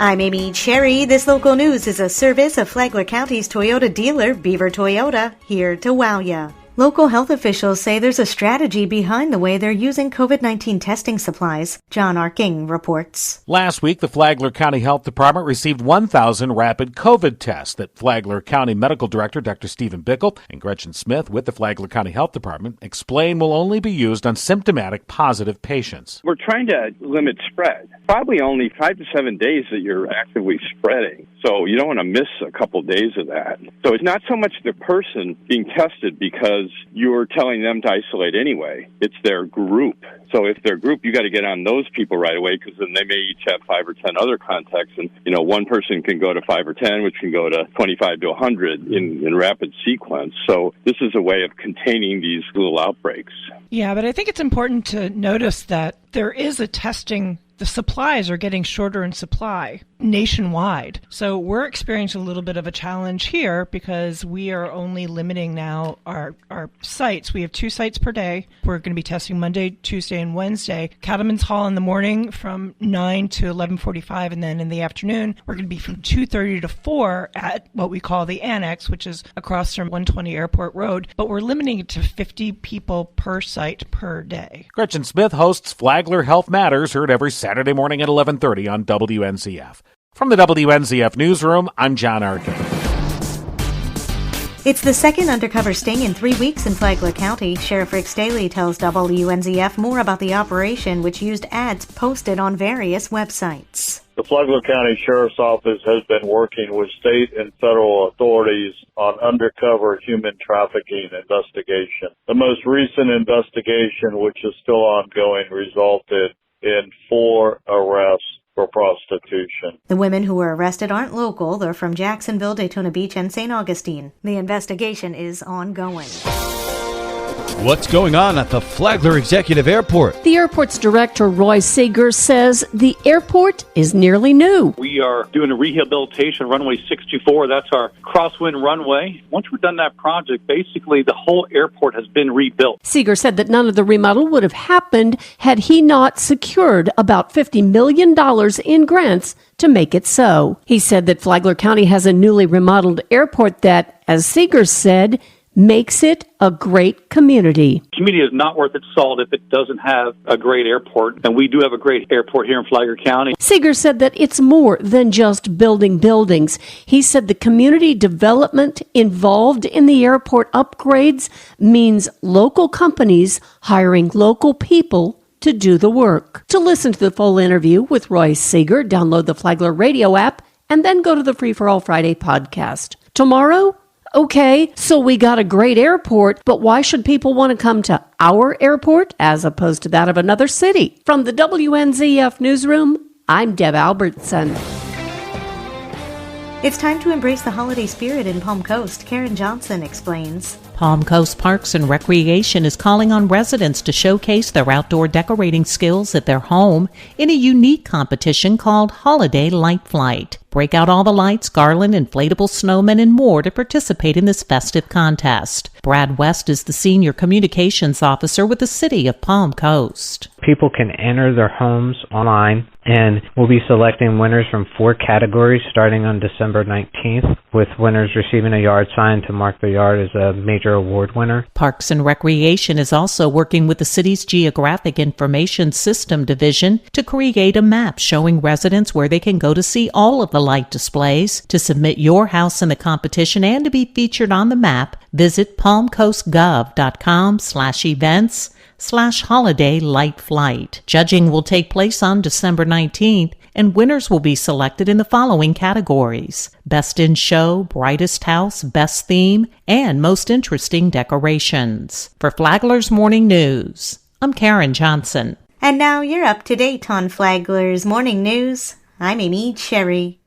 I'm Amy Cherry. This local news is a service of Flagler County's Toyota dealer, Beaver Toyota, here to wow ya. Local health officials say there's a strategy behind the way they're using COVID-19 testing supplies. John Arking reports. Last week, the Flagler County Health Department received 1,000 rapid COVID tests that Flagler County Medical Director Dr. Stephen Bickle and Gretchen Smith with the Flagler County Health Department explain will only be used on symptomatic positive patients. We're trying to limit spread. Probably only 5 to 7 days that you're actively spreading. So you don't want to miss a couple days of that. So it's not so much the person being tested because you're telling them to isolate anyway. It's their group. So if their group, you got to get on those people right away because then they may each have 5 or 10 other contacts. And, one person can go to 5 or 10, which can go to 25 to 100 in rapid sequence. So this is a way of containing these little outbreaks. Yeah, but I think it's important to notice that there is a testing. The supplies are getting shorter in supply nationwide. So we're experiencing a little bit of a challenge here because we are only limiting now our sites. We have 2 sites per day. We're going to be testing Monday, Tuesday, and Wednesday. Cattleman's Hall in the morning from 9 to 11:45, and then in the afternoon, we're going to be from 2:30 to 4 at what we call the Annex, which is across from 120 Airport Road. But we're limiting it to 50 people per site per day. Gretchen Smith hosts Flagler Health Matters, heard every Saturday morning at 11:30 on WNZF. From the WNZF Newsroom, I'm John Arkin. It's the second undercover sting in 3 weeks in Flagler County. Sheriff Rick Staley tells WNZF more about the operation, which used ads posted on various websites. The Flagler County Sheriff's Office has been working with state and federal authorities on undercover human trafficking investigation. The most recent investigation, which is still ongoing, resulted in 4 arrests for prostitution. The women who were arrested aren't local. They're from Jacksonville, Daytona Beach, and St. Augustine. The investigation is ongoing. What's going on at the Flagler Executive Airport? The airport's director, Roy Seeger, says the airport is nearly new. We are doing a rehabilitation, runway 624. That's our crosswind runway. Once we're done that project, basically the whole airport has been rebuilt. Seeger said that none of the remodel would have happened had he not secured about $50 million in grants to make it so. He said that Flagler County has a newly remodeled airport that, as Seeger said, makes it a great community. Community is not worth its salt if it doesn't have a great airport, and we do have a great airport here in Flagler County. Seeger said that it's more than just building buildings. He said the community development involved in the airport upgrades means local companies hiring local people to do the work. To listen to the full interview with Roy Seeger, download the Flagler radio app and then go to the Free for All Friday podcast. Tomorrow, okay, so we got a great airport, but why should people want to come to our airport as opposed to that of another city? From the WNZF Newsroom, I'm Deb Albertson. It's time to embrace the holiday spirit in Palm Coast. Karen Johnson explains. Palm Coast Parks and Recreation is calling on residents to showcase their outdoor decorating skills at their home in a unique competition called Holiday Light Flight. Break out all the lights, garland, inflatable snowmen, and more to participate in this festive contest. Brad West is the Senior Communications Officer with the City of Palm Coast. People can enter their homes online, and we'll be selecting winners from 4 categories starting on December 19th, with winners receiving a yard sign to mark their yard as a major award winner. Parks and Recreation is also working with the city's Geographic Information System Division to create a map showing residents where they can go to see all of the light displays. To submit your house in the competition and to be featured on the map, visit palmcoastgov.com/events/holiday light flight. Judging will take place on December 19th, and winners will be selected in the following categories: Best in Show, Brightest House, Best Theme, and Most Interesting Decorations. For Flagler's Morning News, I'm Karen Johnson. And now you're up to date on Flagler's Morning News. I'm Amy Cherry.